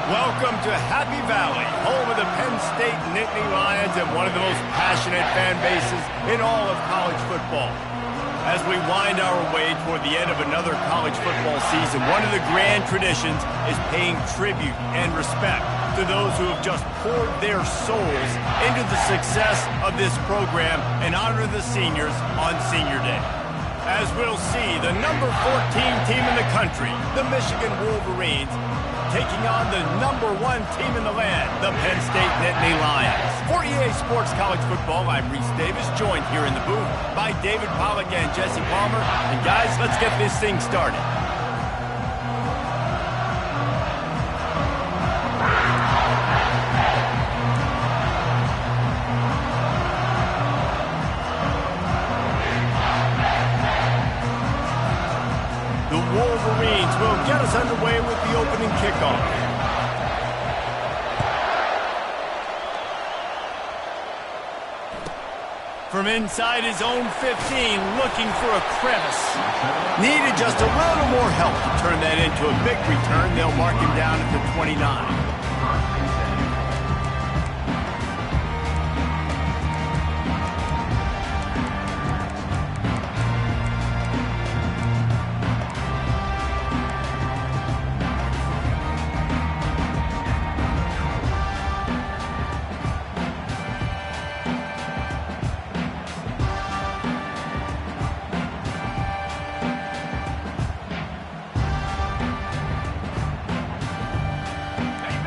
Welcome to Happy Valley, home of the Penn State Nittany Lions and one of the most passionate fan bases in all of college football. As we wind our way toward the end of another college football season, one of the grand traditions is paying tribute and respect to those who have just poured their souls into the success of this program and honor the seniors on Senior Day. As we'll see, the number 14 team in the country, the Michigan Wolverines, taking on the number 1 team in the land, the Penn State Nittany Lions. For EA Sports College Football, I'm Reese Davis, joined here in the booth by David Pollack and Jesse Palmer. And guys, let's get this thing started. The Wolverines will get us underway with the opening kickoff. From inside his own 15, looking for a crevice. Needed just a little more help to turn that into a big return. They'll mark him down at the 29.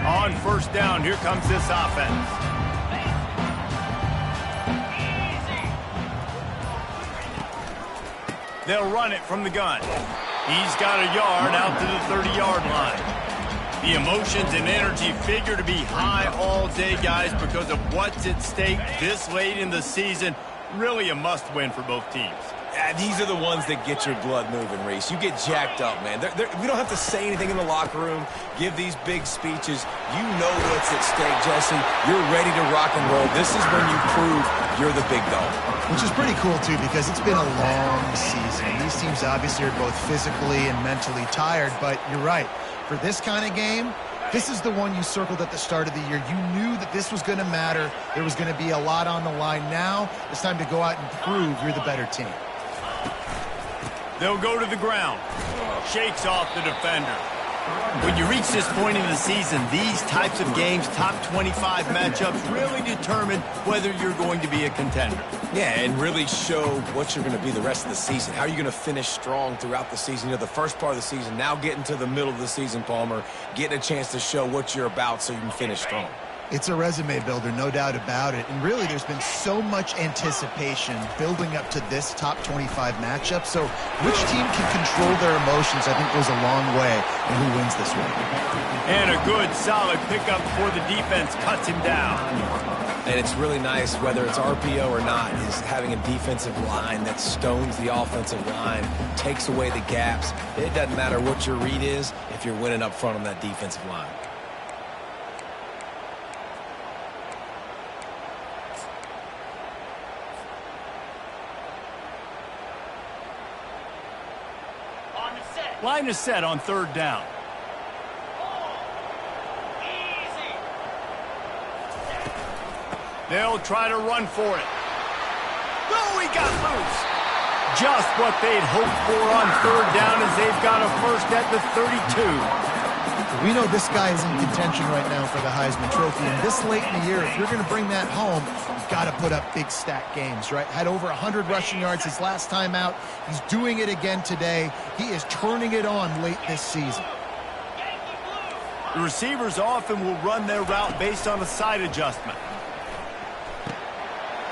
On first down, here comes this offense. They'll run it from the gun. He's got a yard out to the 30-yard line. The emotions and energy figure to be high all day, guys, because of what's at stake this late in the season. Really a must-win for both teams. These are the ones that get your blood moving, Reese. You get jacked up, man. We don't have to say anything in the locker room, give these big speeches. You know what's at stake, Jesse. You're ready to rock and roll. This is when you prove you're the big dog. Which is pretty cool, too, because it's been a long season. These teams obviously are both physically and mentally tired, but you're right. For this kind of game, this is the one you circled at the start of the year. You knew that this was going to matter. There was going to be a lot on the line. Now it's time to go out and prove you're the better team. They'll go to the ground. Shakes off the defender. When you reach this point in the season, these types of games, top 25 matchups, really determine whether you're going to be a contender. Yeah, and really show what you're going to be the rest of the season. How are you going to finish strong throughout the season? You know, the first part of the season, now getting to the middle of the season, Palmer, getting a chance to show what you're about so you can finish strong. It's a resume builder, no doubt about it. And really, there's been so much anticipation building up to this top 25 matchup. So which team can control their emotions, I think, goes a long way in who wins this one. And a good, solid pickup for the defense cuts him down. And it's really nice, whether it's RPO or not, is having a defensive line that stones the offensive line, takes away the gaps. It doesn't matter what your read is if you're winning up front on that defensive line. Line is set on third down. They'll try to run for it. Oh, he got loose. Just what they'd hoped for on third down as they've got a first at the 32. We know this guy is in contention right now for the Heisman Trophy, and this late in the year, if you're going to bring that home, you've got to put up big stat games, right? Had over 100 rushing yards his last time out. He's doing it again today. He is turning it on late this season. The receivers often will run their route based on a side adjustment.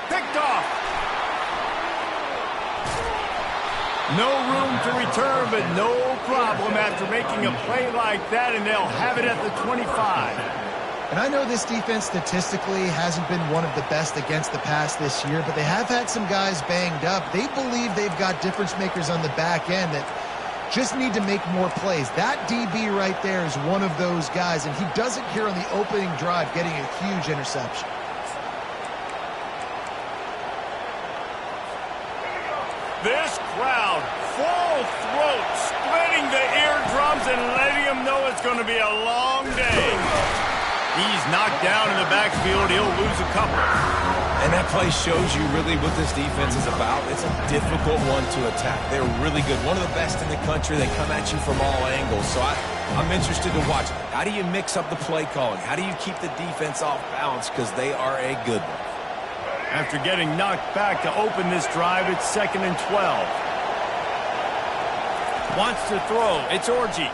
Picked off. No room to return, but no problem after making a play like that, and they'll have it at the 25. And I know this defense statistically hasn't been one of the best against the pass this year, but they have had some guys banged up. They believe they've got difference makers on the back end that just need to make more plays. That DB right there is one of those guys, and he does it here on the opening drive, getting a huge interception. This crowd, full throat, splitting the eardrums and letting them know it's going to be a long day. He's knocked down in the backfield. He'll lose a couple. And that play shows you really what this defense is about. It's a difficult one to attack. They're really good. One of the best in the country. They come at you from all angles. So I'm interested to watch. How do you mix up the play calling? How do you keep the defense off balance? Because they are a good one. After getting knocked back to open this drive, it's 2nd and 12. Wants to throw. It's Orji.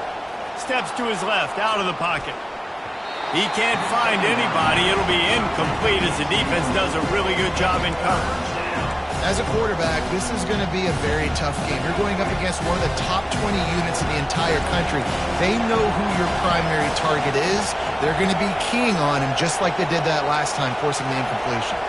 Steps to his left, out of the pocket. He can't find anybody. It'll be incomplete as the defense does a really good job in coverage. As a quarterback, this is going to be a very tough game. You're going up against one of the top 20 units in the entire country. They know who your primary target is. They're going to be keying on him just like they did that last time, forcing the incompletion.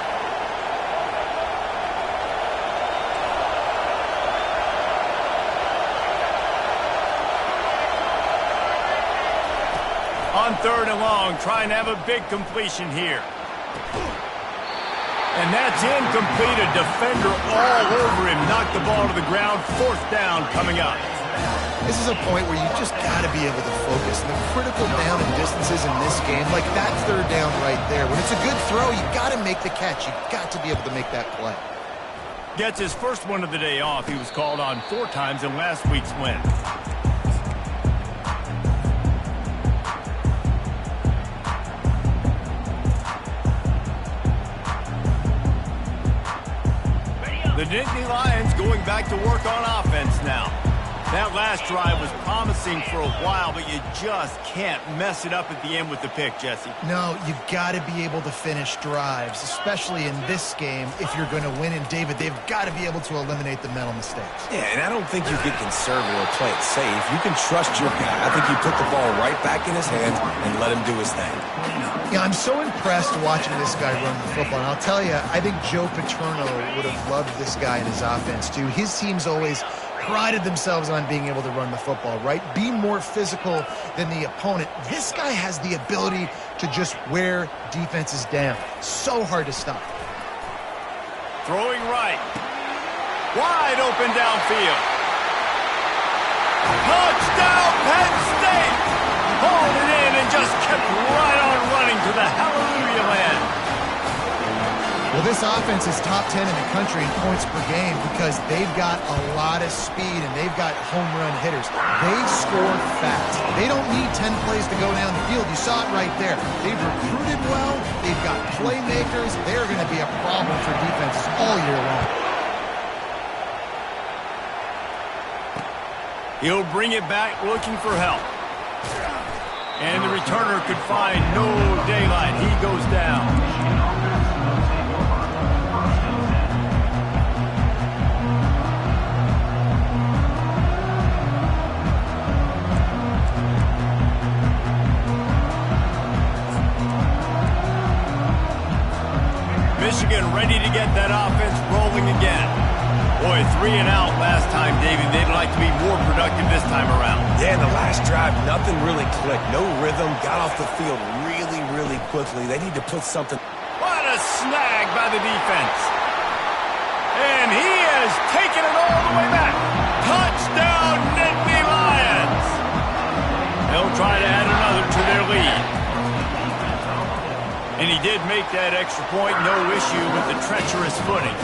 On 3rd and long, trying to have a big completion here. And that's incomplete. A defender all over him. Knocked the ball to the ground. 4th down coming up. This is a point where you just got to be able to focus. And the critical down and distances in this game, like that 3rd down right there. When it's a good throw, you got to make the catch. You got to be able to make that play. Gets his first one of the day off. He was called on 4 times in last week's win. The Nittany Lions going back to work on offense now. That last drive was promising for a while, but you just can't mess it up at the end with the pick, Jesse. No, you got to be able to finish drives, especially in this game. If you're going to win, and David, they've got to be able to eliminate the mental mistakes. Yeah, and I don't think you get conservative or play it safe. You can trust your guy. I think you put the ball right back in his hands and let him do his thing. Yeah, I'm so impressed watching this guy run the football. And I'll tell you, I think Joe Paterno would have loved this guy in his offense, too. His teams always prided themselves on being able to run the football, right? Be more physical than the opponent. This guy has the ability to just wear defenses down. So hard to stop. Throwing right. Wide open downfield. Touchdown, Penn State! Hauled it in and just kept right on running to the hallelujah land. Well, this offense is top 10 in the country in points per game because they've got a lot of speed and they've got home run hitters. They score fast. They don't need 10 plays to go down the field. You saw it right there. They've recruited well. They've got playmakers. They're going to be a problem for defenses all year long. He'll bring it back looking for help. And the returner could find no daylight. He goes down. Michigan ready to get that offense rolling again. Boy, 3 and out last time, David. They'd like to be more productive this time around. Yeah, in the last drive, nothing really clicked. No rhythm. Got off the field really, really quickly. They need to put something. What a snag by the defense. And he has taken it all the way back. Touchdown, Nittany Lions. They'll try to add another to their lead. And he did make that extra point, no issue with the treacherous footing.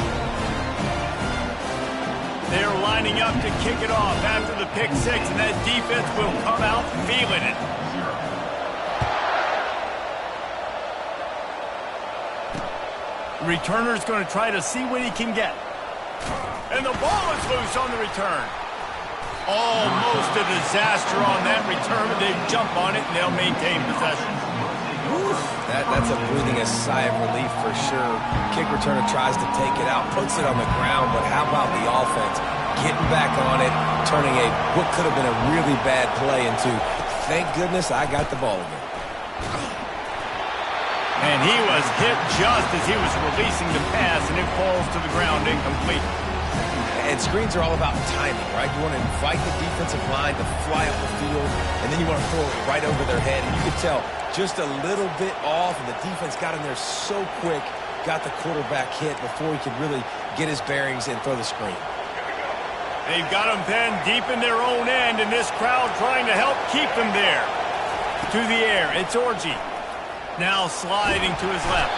They're lining up to kick it off after the pick 6, and that defense will come out feeling it. The returner's going to try to see what he can get. And the ball is loose on the return. Almost a disaster on that return, but they jump on it and they'll maintain possession. That's a breathing a sigh of relief for sure. Kick returner tries to take it out, puts it on the ground, but how about the offense? Getting back on it, turning what could have been a really bad play into, thank goodness I got the ball again. And he was hit just as he was releasing the pass, and it falls to the ground incomplete. And screens are all about timing, right? You want to invite the defensive line to fly up the field, and then you want to throw it right over their head. And you can tell just a little bit off, and the defense got in there so quick, got the quarterback hit before he could really get his bearings and throw the screen. They've got them, Penn, deep in their own end, and this crowd trying to help keep them there. To the air, it's Orji. Now sliding to his left.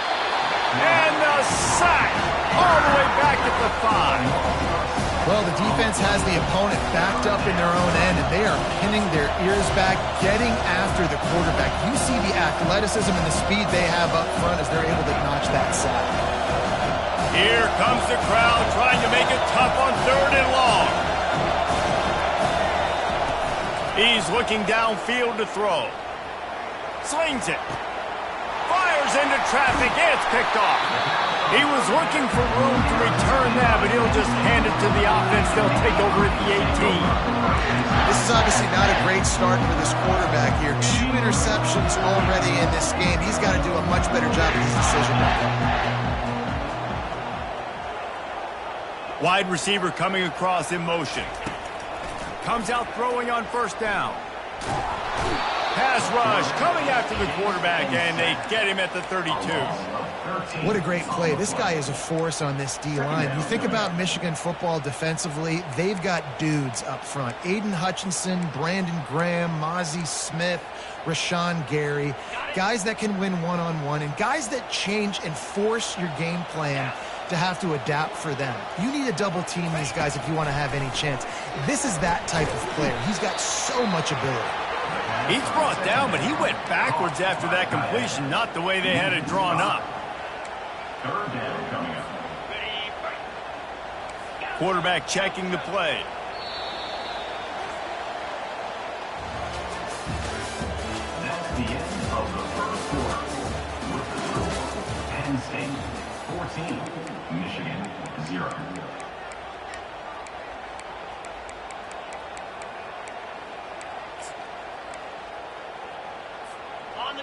And the sack all the way back at the 5. Well, the defense has the opponent backed up in their own end, and they are pinning their ears back, getting after the quarterback. You see the athleticism and the speed they have up front as they're able to notch that sack. Here comes the crowd trying to make it tough on 3rd and long. He's looking downfield to throw. Slings it. Fires into traffic. It's picked off. He was looking for room to return that, but he'll just hand it to the offense. They'll take over at the 18. This is obviously not a great start for this quarterback here. 2 interceptions already in this game. He's got to do a much better job of his decision making. Wide receiver coming across in motion. Comes out throwing on 1st down. Pass rush coming after the quarterback, and they get him at the 32. What a great play. This guy is a force on this D-line. You think about Michigan football defensively, they've got dudes up front. Aiden Hutchinson, Brandon Graham, Mozzie Smith, Rashawn Gary. Guys that can win one-on-one and guys that change and force your game plan to have to adapt for them. You need to double team these guys if you want to have any chance. This is that type of player. He's got so much ability. He's brought down, but he went backwards after that completion, not the way they had it drawn up. 3rd down coming up. Quarterback checking the play. That's the end of the 1st quarter. With the score, Penn State 14, Michigan 0.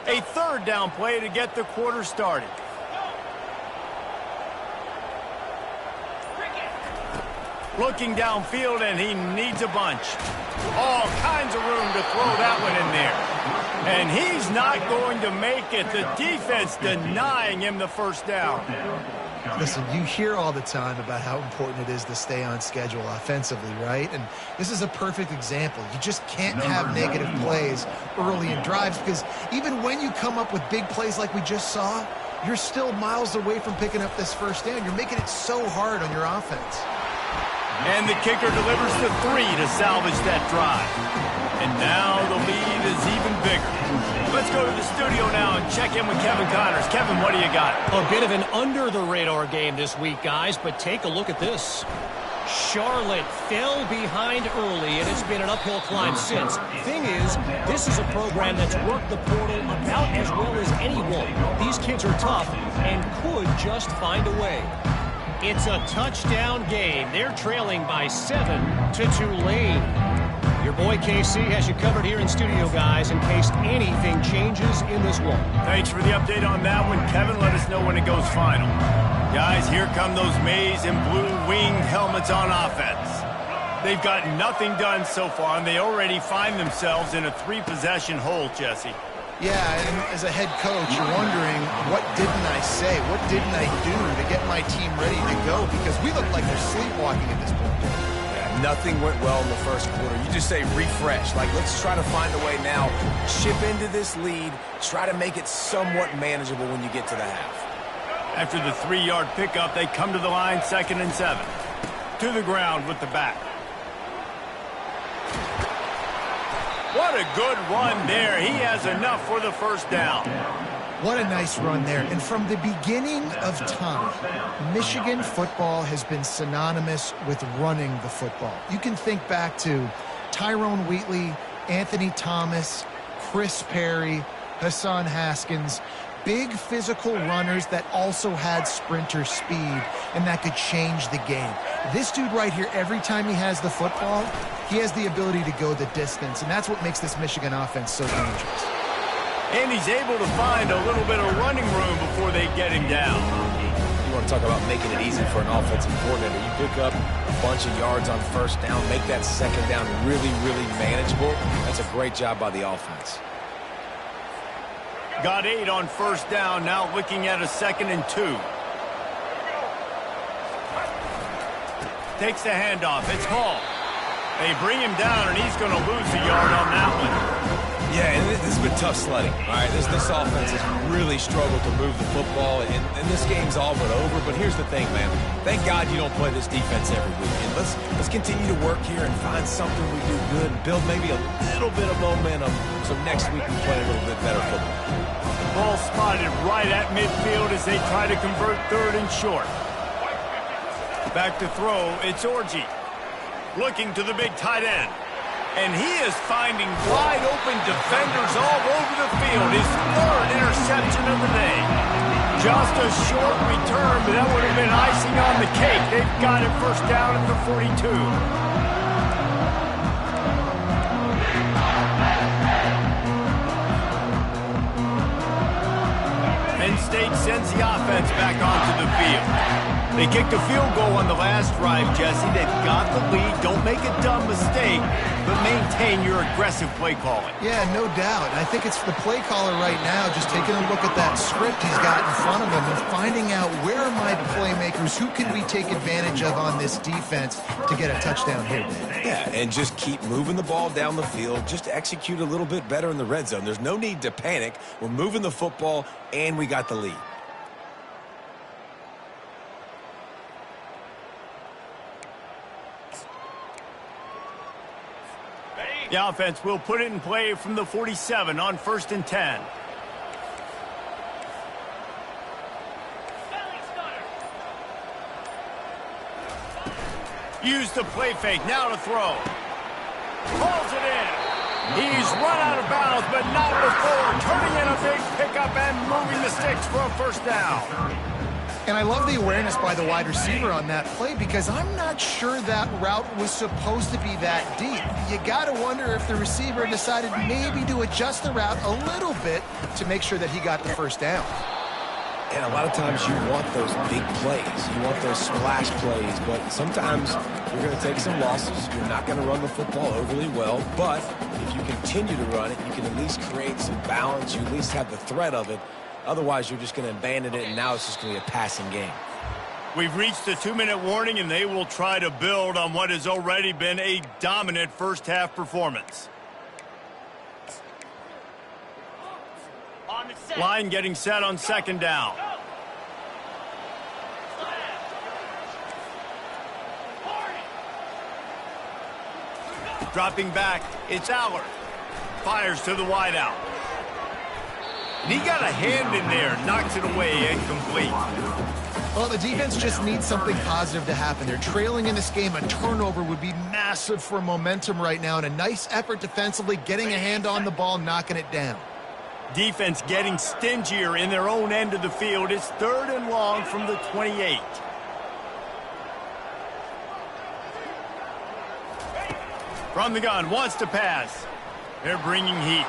A 3rd down play to get the quarter started. Looking downfield, and he needs a bunch. All kinds of room to throw that one in there. And he's not going to make it. The defense denying him the 1st down. Listen, you hear all the time about how important it is to stay on schedule offensively, right? And this is a perfect example. You just can't have negative plays early in drives because even when you come up with big plays like we just saw, you're still miles away from picking up this 1st down. You're making it so hard on your offense. And the kicker delivers the 3 to salvage that drive. And now the lead is even bigger. Let's go to the studio now and check in with Kevin Connors. Kevin, what do you got? A bit of an under-the-radar game this week, guys, but take a look at this. Charlotte fell behind early, and it's been an uphill climb since. Thing is, this is a program that's worked the portal about as well as anyone. These kids are tough and could just find a way. It's a touchdown game. They're trailing by 7 to Tulane. Your boy KC has you covered here in studio, guys, in case anything changes in this one. Thanks for the update on that one, Kevin. Let us know when it goes final. Guys, here come those maize and blue winged helmets on offense. They've got nothing done so far, and they already find themselves in a 3-possession hole, Jesse. Yeah, and as a head coach, you're wondering, what didn't I say? What didn't I do to get my team ready to go? Because we look like they're sleepwalking at this point. Yeah, nothing went well in the 1st quarter. You just say refresh. Like, let's try to find a way now. Chip into this lead. Try to make it somewhat manageable when you get to the half. After the 3-yard pickup, they come to the line, 2nd and 7. To the ground with the back. What a good run there. He has enough for the 1st down. What a nice run there. And from the beginning of time, Michigan football has been synonymous with running the football. You can think back to Tyrone Wheatley, Anthony Thomas, Chris Perry, Hassan Haskins. Big physical runners that also had sprinter speed and that could change the game. This dude right here, every time he has the football, he has the ability to go the distance, and that's what makes this Michigan offense so dangerous. And he's able to find a little bit of running room before they get him down. You want to talk about making it easy for an offensive coordinator. You pick up a bunch of yards on 1st down, make that 2nd down really, really manageable. That's a great job by the offense. Got 8 on 1st down, now looking at a 2nd and 2. Takes the handoff, it's Hall. They bring him down, and he's going to lose a yard on that one. Yeah, and this has been tough sledding. All right, this offense has really struggled to move the football, and this game's all but over. But here's the thing, man. Thank God you don't play this defense every week. And let's continue to work here and find something we do good and build maybe a little bit of momentum so next week we play a little bit better football. Ball spotted right at midfield as they try to convert third and short. Back to throw, it's Orji. Looking to the big tight end. And he is finding wide open defenders all over the field. His third interception of the day. Just a short return, but that would have been icing on the cake. They've got it first down at the 42. Penn State sends the offense back onto the field. They kicked a field goal on the last drive, Jesse. They've got the lead. Don't make a dumb mistake, but maintain your aggressive play calling. Yeah, no doubt. I think it's the play caller right now just taking a look at that script he's got in front of him and finding out where are my playmakers, who can we take advantage of on this defense to get a touchdown here, Dave. Yeah, and just keep moving the ball down the field. Just execute a little bit better in the red zone. There's no need to panic. We're moving the football, and we got the lead. The offense will put it in play from the 47 on 1st and 10. Use the play fake, now to throw. Pulls it in. He's run out of bounds, but not before turning in a big pickup and moving the sticks for a first down. And I love the awareness by the wide receiver on that play because I'm not sure that route was supposed to be that deep. You got to wonder if the receiver decided maybe to adjust the route a little bit to make sure that he got the first down. And a lot of times you want those big plays. You want those splash plays, but sometimes you're going to take some losses. You're not going to run the football overly well, but if you continue to run it, you can at least create some balance. You at least have the threat of it. Otherwise, you're just going to abandon it, and now it's just going to be a passing game. We've reached the 2-minute warning, and they will try to build on what has already been a dominant first-half performance. Line getting set on 2nd down. Dropping back, it's Allard. Fires to the wideout. And he got a hand in there, knocks it away, incomplete. Well, the defense just needs something positive to happen. They're trailing in this game. A turnover would be massive for momentum right now, and a nice effort defensively, getting a hand on the ball, knocking it down. Defense getting stingier in their own end of the field. It's 3rd and long from the 28. From the gun, wants to pass. They're bringing heat.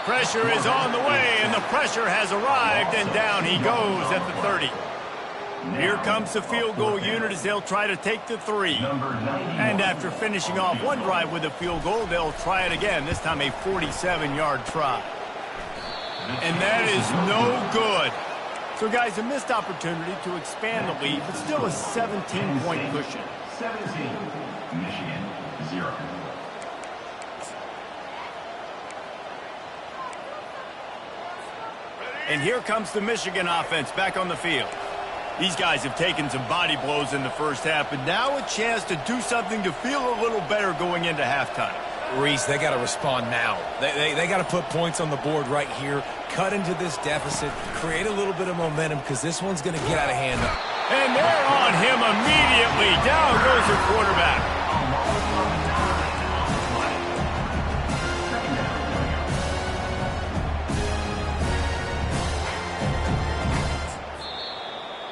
Pressure is on the way, and the pressure has arrived, and down he goes at the 30. Here comes the field goal unit as they'll try to take the 3. And after finishing off one drive with a field goal, they'll try it again, this time a 47-yard try. And that is no good. So, guys, a missed opportunity to expand the lead, but still a 17-point cushion. 17, Michigan, 0. And here comes the Michigan offense back on the field. These guys have taken some body blows in the first half, but now a chance to do something to feel a little better going into halftime. Reese, they got to respond now. They got to put points on the board right here, cut into this deficit, create a little bit of momentum because this one's going to get out of hand. And they're on him immediately. Down goes the quarterback.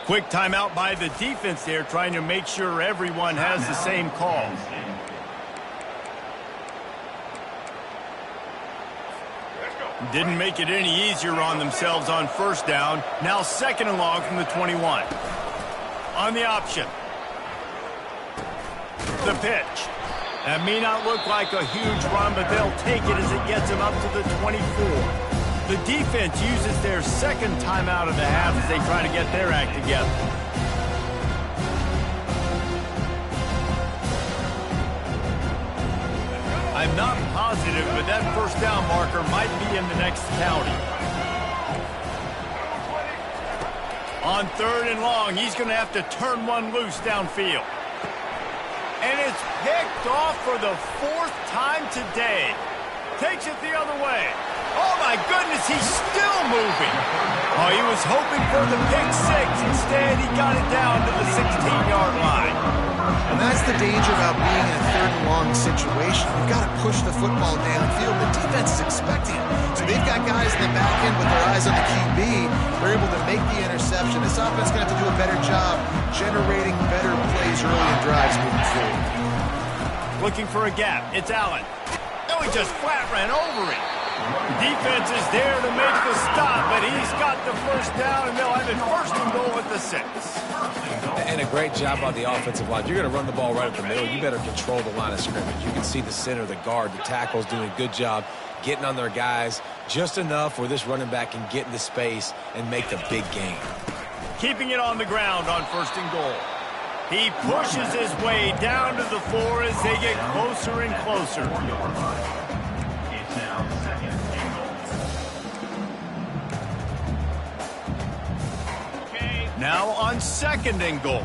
Quick timeout by the defense there, trying to make sure everyone has the same call. Didn't make it any easier on themselves on 1st down. Now 2nd and long from the 21. On the option. The pitch. That may not look like a huge run, but they'll take it as it gets them up to the 24. The defense uses their 2nd timeout of the half as they try to get their act together. I'm not positive positive, but that first down marker might be in the next county. On 3rd and long, he's going to have to turn one loose downfield. And it's picked off for the 4th time today. Takes it the other way. Oh, my goodness, he's still moving. Oh, he was hoping for the pick 6. Instead, he got it down to the 16-yard line. And that's the danger about being in a 3rd and long situation. You've got to push the football downfield. The defense is expecting it. So they've got guys in the back end with their eyes on the QB. They're able to make the interception. This offense is going to have to do a better job generating better plays early in drives moving forward. Looking for a gap. It's Allen. No, he just flat ran over it. Defense is there to make the stop, but he's got the first down, and they'll have it 1st and goal at the 6. And a great job by the offensive line. You're going to run the ball right up the middle. You better control the line of scrimmage. You can see the center, the guard, the tackles doing a good job getting on their guys just enough where this running back can get into space and make the big game. Keeping it on the ground on 1st and goal. He pushes his way down to the 4 as they get closer and closer. It's now 2nd and goal. Now on 2nd and goal.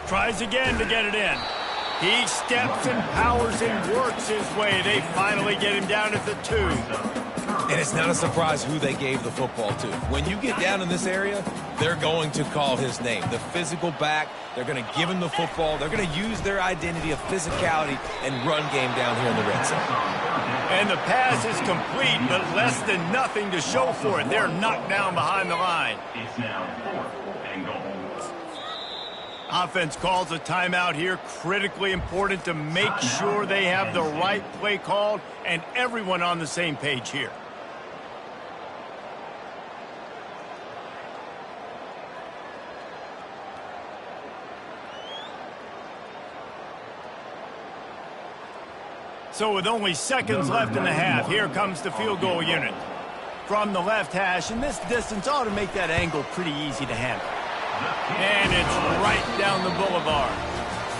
Tries again to get it in. He steps and powers and works his way. They finally get him down at the 2. And it's not a surprise who they gave the football to. When you get down in this area, they're going to call his name. The physical back, they're going to give him the football. They're going to use their identity of physicality and run game down here in the red zone. And the pass is complete, but less than nothing to show for it. They're knocked down behind the line. It's now 4th and goal. Offense calls a timeout here. Critically important to make sure they have the right play called and everyone on the same page here. So with only seconds left in the half, here comes the field goal unit. From the left hash, and this distance ought to make that angle pretty easy to handle. And it's right down the boulevard.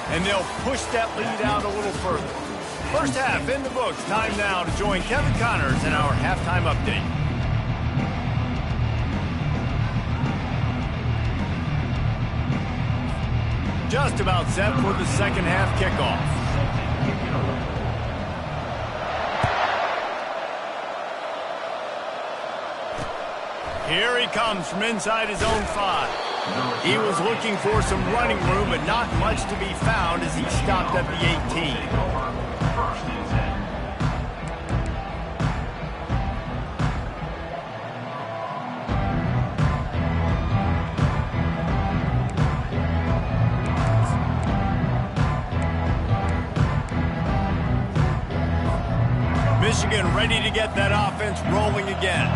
And they'll push that lead out a little further. First half in the books. Time now to join Kevin Connors in our halftime update. Just about set for the second half kickoff. Here he comes from inside his own 5. He was looking for some running room, but not much to be found as he stopped at the 18. 1st and 10. Michigan ready to get that offense rolling again.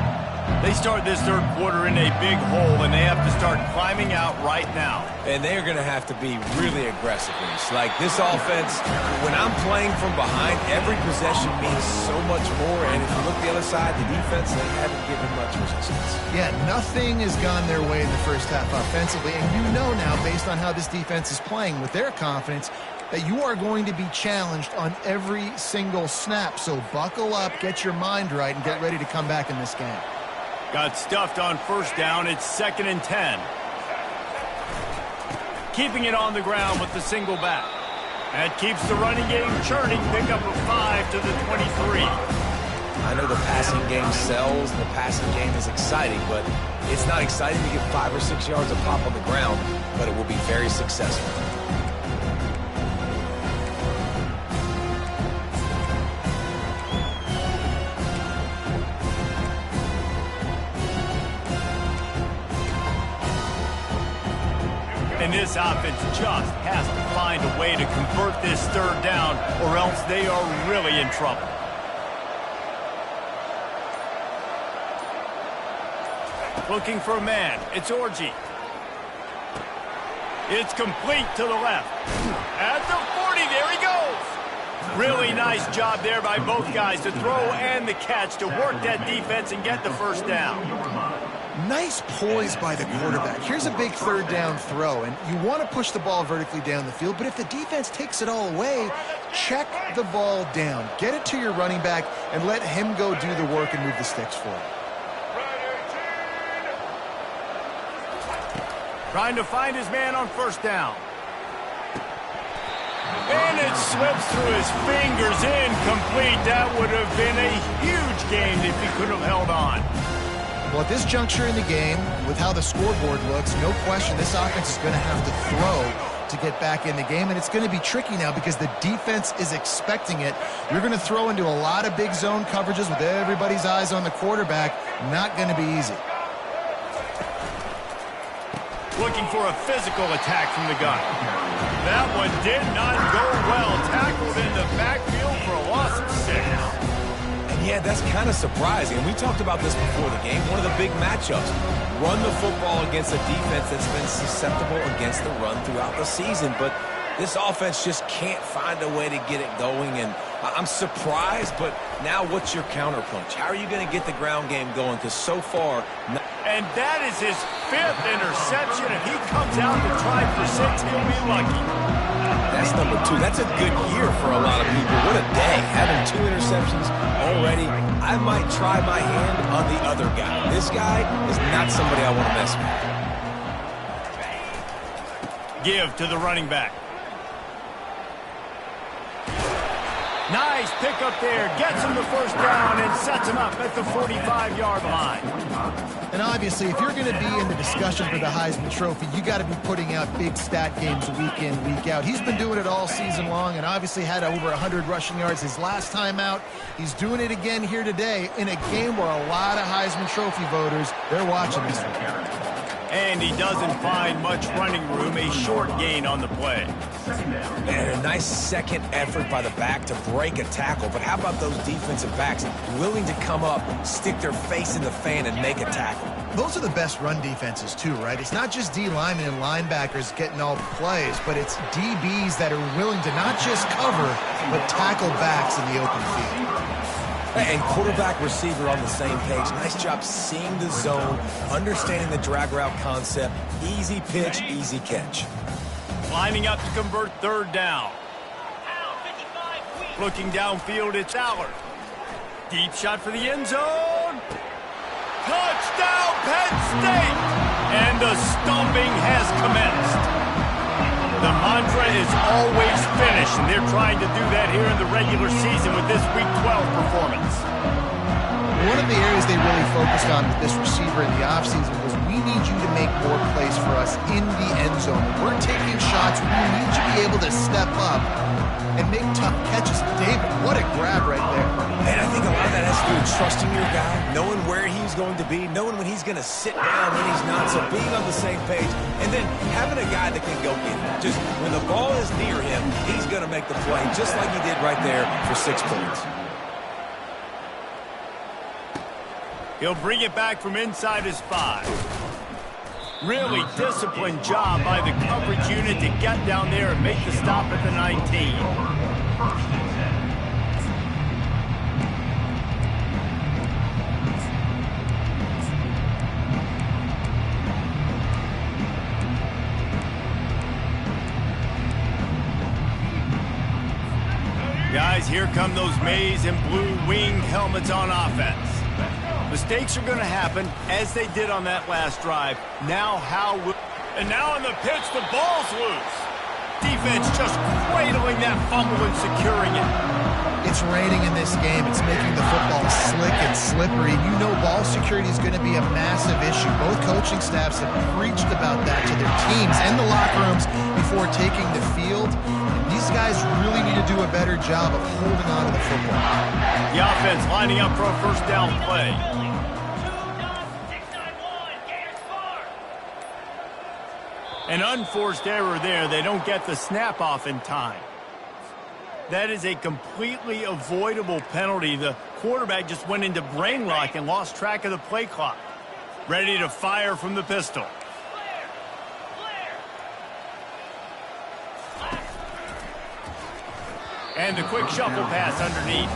They start this 3rd quarter in a big hole, and they have to start climbing out right now. And they're going to have to be really aggressive. Like this offense, when I'm playing from behind, every possession means so much more. And if you look the other side, the defense, they haven't given much resistance. Yeah, nothing has gone their way in the first half offensively. And you know now, based on how this defense is playing with their confidence, that you are going to be challenged on every single snap. So buckle up, get your mind right, and get ready to come back in this game. Got stuffed on 1st down. It's 2nd and 10. Keeping it on the ground with the single back. That keeps the running game churning. Pick up a 5 to the 23. I know the passing game sells and the passing game is exciting, but it's not exciting to get 5 or 6 yards of pop on the ground, but it will be very successful. And this offense just has to find a way to convert this 3rd down, or else they are really in trouble. Looking for a man. It's Orji. It's complete to the left. At the 40, there he goes. Really nice job there by both guys to throw and the catch to work that defense and get the 1st down. Nice poise by the quarterback. Here's a big third down throw, and you want to push the ball vertically down the field, but if the defense takes it all away, check the ball down. Get it to your running back and let him go do the work and move the sticks for you. Trying to find his man on first down. And it slips through his fingers, incomplete. That would have been a huge gain if he could have held on. Well, at this juncture in the game, with how the scoreboard looks, no question this offense is going to have to throw to get back in the game, and it's going to be tricky now because the defense is expecting it. You're going to throw into a lot of big zone coverages with everybody's eyes on the quarterback. Not going to be easy. Looking for a physical attack from the gun. That one did not go well. Tackled in the backfield for a loss of 6. And yeah, that's kind of surprising. And we talked about this before the game. One of the big matchups. Run the football against a defense that's been susceptible against the run throughout the season. But this offense just can't find a way to get it going. And I'm surprised, but now what's your counterpunch? How are you going to get the ground game going? Because so far... And that is his 5th interception. If he comes out to try for 6, he'll be lucky. That's number 2. That's a good year for a lot of people. What a day. Having 2 interceptions already. I might try my hand on the other guy. This guy is not somebody I want to mess with. Give to the running back. Nice pickup there. Gets him the first down and sets him up at the 45-yard line. And obviously, if you're going to be in the discussion for the Heisman Trophy, you got to be putting out big stat games week in, week out. He's been doing it all season long and obviously had over 100 rushing yards his last time out. He's doing it again here today in a game where a lot of Heisman Trophy voters, they're watching this one. And he doesn't find much running room, a short gain on the play. And a nice second effort by the back to break a tackle. But how about those defensive backs willing to come up, stick their face in the fan, and make a tackle? Those are the best run defenses too, right? It's not just D linemen and linebackers getting all the plays, but it's DBs that are willing to not just cover, but tackle backs in the open field. And quarterback receiver on the same page. Nice job seeing the zone, understanding the drag route concept. Easy pitch, easy catch. Lining up to convert third down. Looking downfield, it's Allard. Deep shot for the end zone. Touchdown, Penn State! And the stomping has commenced. The mantra is always finish, and they're trying to do that here in the regular season with this Week 12 performance. One of the areas they really focused on with this receiver in the offseason was we need you to make more plays for us in the end zone. When we're taking shots, we need you to be able to step up and make tough catches. David, what a grab right there. And I think a lot of that has to do with trusting your guy, knowing where he's going to be, knowing when he's going to sit down, when he's not, so being on the same page, and then having a guy that can go get it. Just when the ball is near him, he's going to make the play, just like he did right there for 6 points. He'll bring it back from inside his 5. Really disciplined job by the coverage unit to get down there and make the stop at the 19. Guys, here come those maize and blue winged helmets on offense. Mistakes are going to happen, as they did on that last drive. Now and now on the pitch, the ball's loose. Defense just cradling that fumble and securing it. It's raining in this game. It's making the football slick and slippery. You know ball security is going to be a massive issue. Both coaching staffs have preached about that to their teams and the locker rooms before taking the field. These guys really need to do a better job of holding on to the football. The offense lining up for a first down play. An unforced error there. They don't get the snap off in time. That is a completely avoidable penalty. The quarterback just went into brain lock and lost track of the play clock. Ready to fire from the pistol. And the quick shuffle pass underneath.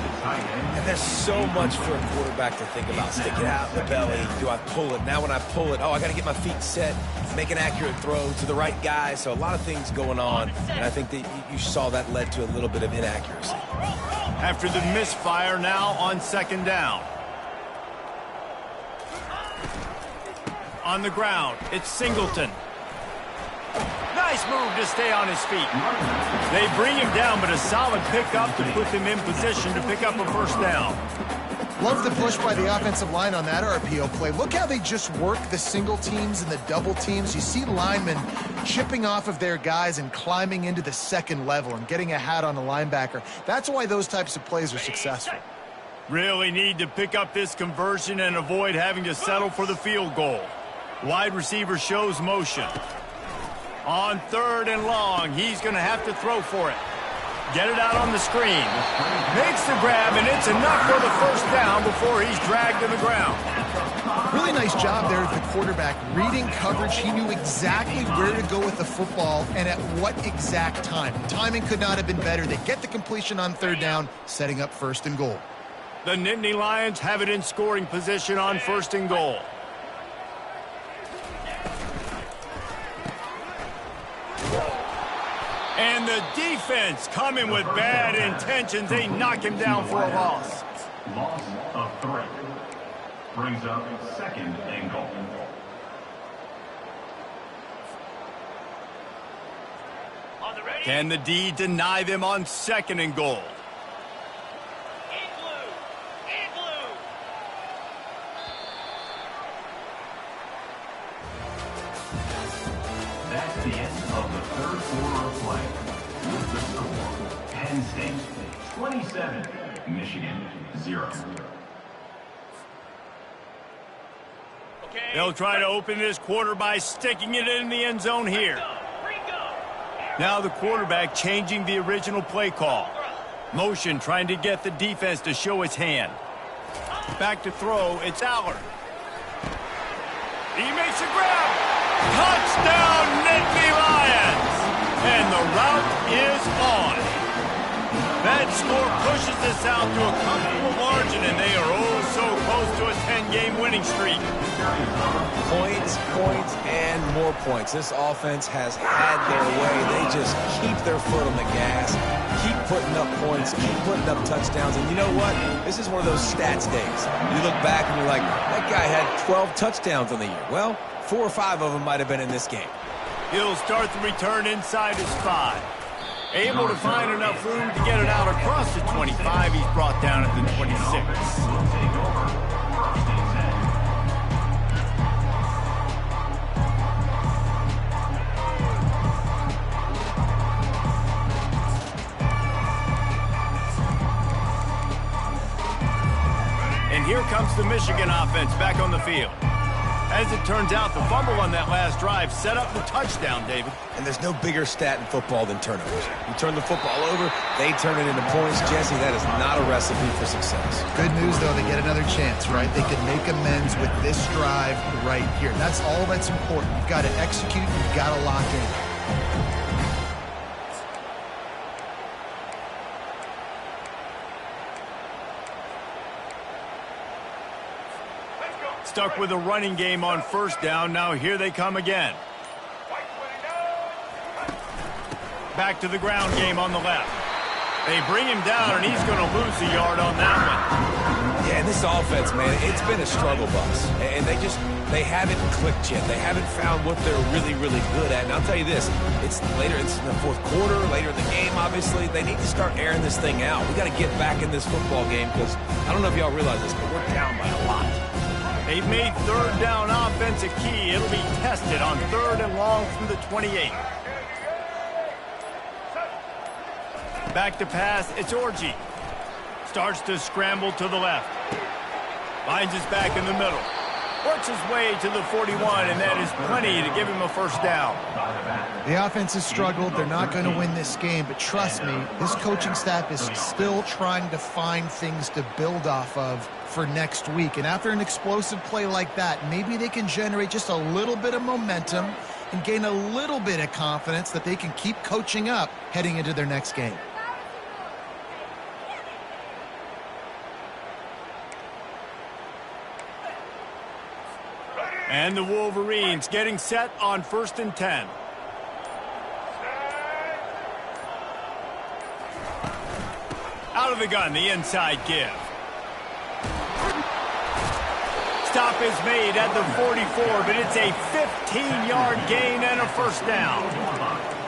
And there's so much for a quarterback to think about. Stick it out in the belly. Do I pull it? Now when I pull it, oh, I got to get my feet set, make an accurate throw to the right guy. So a lot of things going on. And I think that you saw that led to a little bit of inaccuracy. After the misfire, now on second down. On the ground, it's Singleton. Nice move to stay on his feet. They bring him down, but a solid pickup to put them in position to pick up a first down. Love the push by the offensive line on that RPO play. Look how they just work the single teams and the double teams. You see linemen chipping off of their guys and climbing into the second level and getting a hat on the linebacker. That's why those types of plays are successful. Really need to pick up this conversion and avoid having to settle for the field goal. Wide receiver shows motion. On third and long, he's going to have to throw for it. Get it out on the screen. Makes the grab, and it's enough for the first down before he's dragged to the ground. Really nice job there of the quarterback. Reading coverage, he knew exactly where to go with the football and at what exact time. Timing could not have been better. They get the completion on third down, setting up first and goal. The Nittany Lions have it in scoring position on first and goal. And the defense coming with bad intentions. They knock him down for a loss. Loss of 3. Brings up second and goal. Can the D deny them on second and goal? That's the end of the third quarter of play. With the score, Penn State 27, Michigan 0. They'll try to open this quarter by sticking it in the end zone here. Now the quarterback changing the original play call. Motion trying to get the defense to show its hand. Back to throw, it's Allard. He makes a grab. Touchdown, Nittany Lions! And the route is on. That score pushes this out to a comfortable margin, and they are oh so close to a 10-game winning streak. Points, points, and more points. This offense has had their way. They just keep their foot on the gas, keep putting up points, keep putting up touchdowns. And you know what? This is one of those stats days. You look back and you're like, that guy had 12 touchdowns on the year. Well, 4 or 5 of them might have been in this game. He'll start the return inside his 5. Able to find enough room to get it out across the 25. He's brought down at the 26. And here comes the Michigan offense back on the field. As it turns out, the fumble on that last drive set up the touchdown, David. And there's no bigger stat in football than turnovers. You turn the football over, they turn it into points. Jesse, that is not a recipe for success. Good news, though, they get another chance, right? They can make amends with this drive right here. That's all that's important. You've got to execute, you've got to lock in. Stuck with a running game on first down. Now here they come again. Back to the ground game on the left. They bring him down, and he's going to lose a yard on that one. Yeah, and this offense, man, it's been a struggle bus. And they haven't clicked yet. They haven't found what they're really, really good at. And I'll tell you this, it's in the fourth quarter, later in the game, obviously. They need to start airing this thing out. We got to get back in this football game because I don't know if y'all realize this, but we're down by a lot. They've made third down offense a key. It'll be tested on third and long from the 28. Back to pass, it's Orji. Starts to scramble to the left. Finds his back in the middle. Works his way to the 41, and that is plenty to give him a first down. The offense has struggled. They're not going to win this game, but trust me, this coaching staff is still trying to find things to build off of for next week. And after an explosive play like that, maybe they can generate just a little bit of momentum and gain a little bit of confidence that they can keep coaching up heading into their next game. And the Wolverines getting set on 1st and 10. Out of the gun, the inside give. Stop is made at the 44, but it's a 15-yard gain and a first down.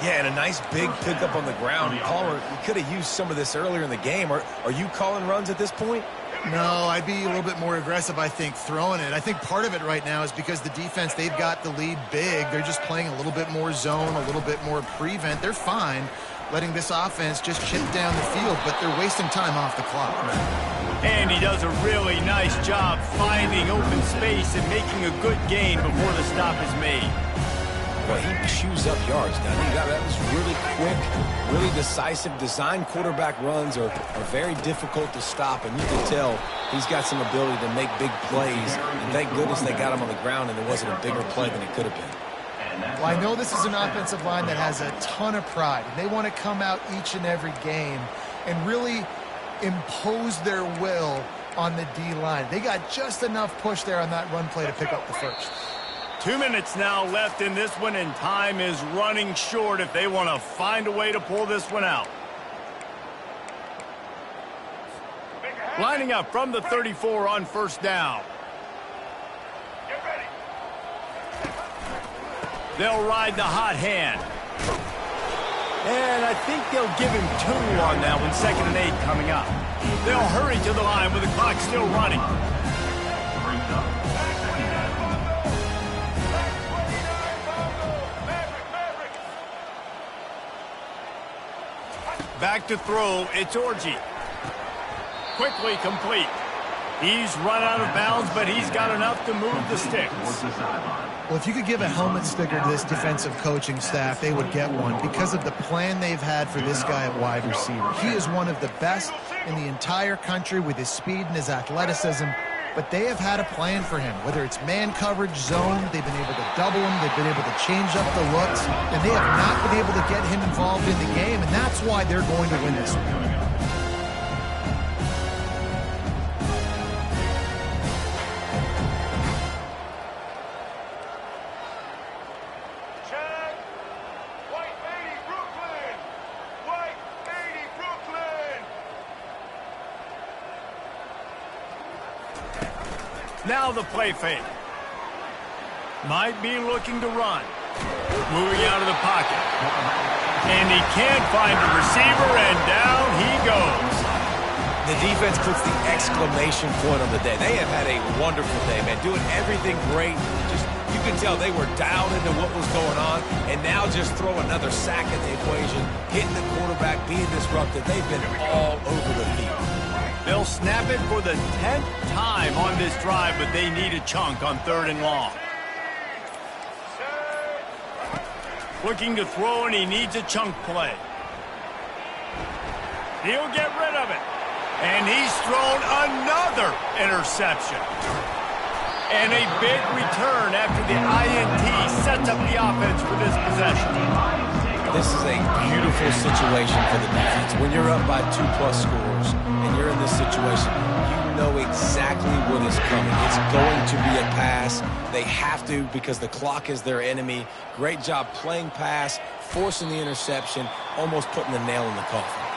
Yeah, and a nice big pickup on the ground. Palmer, you could have used some of this earlier in the game. Are you calling runs at this point? No, I'd be a little bit more aggressive, I think, throwing it. I think part of it right now is because the defense, they've got the lead big. They're just playing a little bit more zone, a little bit more prevent. They're fine letting this offense just chip down the field, but they're wasting time off the clock. And he does a really nice job finding open space and making a good gain before the stop is made. Well, he chews up yards, doesn't he? That was really quick, really decisive. Design quarterback runs are very difficult to stop, and you can tell he's got some ability to make big plays. And thank goodness they got him on the ground and there wasn't a bigger play than it could have been. Well, I know this is an offensive line that has a ton of pride. They want to come out each and every game and really impose their will on the D-line. They got just enough push there on that run play to pick up the first. 2 minutes now left in this one, and time is running short if they want to find a way to pull this one out. Lining up from the 34 on 1st down. They'll ride the hot hand. And I think they'll give him 2 on that one, 2nd and 8 coming up. They'll hurry to the line with the clock still running. Back to throw, it's Orji. Quickly complete. He's run out of bounds, but he's got enough to move the sticks. Well, if you could give a helmet sticker to this defensive coaching staff, they would get one because of the plan they've had for this guy at wide receiver. He is one of the best in the entire country with his speed and his athleticism, but they have had a plan for him. Whether it's man coverage, zone, they've been able to double him, they've been able to change up the looks, and they have not been able to get him involved in the game, and that's why they're going to win this one. Now the play fake. Might be looking to run. Moving out of the pocket. And he can't find a receiver, and down he goes. The defense puts the exclamation point on the day. They have had a wonderful day, man. Doing everything great. Just, you can tell they were dialed into what was going on. And now just throw another sack in the equation. Hitting the quarterback, being disruptive. They've been all over the field. They'll snap it for the 10th time on this drive, but they need a chunk on 3rd and long. Looking to throw, and he needs a chunk play. He'll get rid of it. And he's thrown another interception. And a big return after the INT sets up the offense for this possession. This is a beautiful situation for the defense. When you're up by 2+ scores and you're in this situation, you know exactly what is coming. It's going to be a pass. They have to because the clock is their enemy. Great job playing pass, forcing the interception, almost putting the nail in the coffin.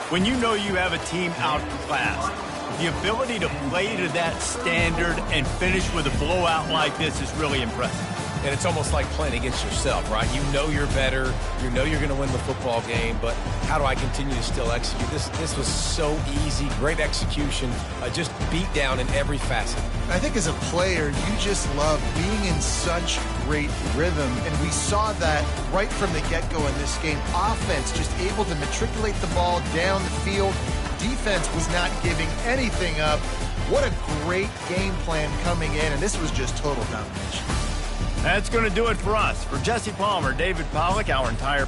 When you know you have a team outclassed, the ability to play to that standard and finish with a blowout like this is really impressive. And it's almost like playing against yourself, right? You know you're better. You know you're going to win the football game, but how do I continue to still execute? This was so easy. Great execution. Just beat down in every facet. I think as a player, you just love being in such great rhythm, and we saw that right from the get-go in this game. Offense just able to matriculate the ball down the field. Defense was not giving anything up. What a great game plan coming in, and this was just total domination. That's going to do it for us. For Jesse Palmer, David Pollack, our entire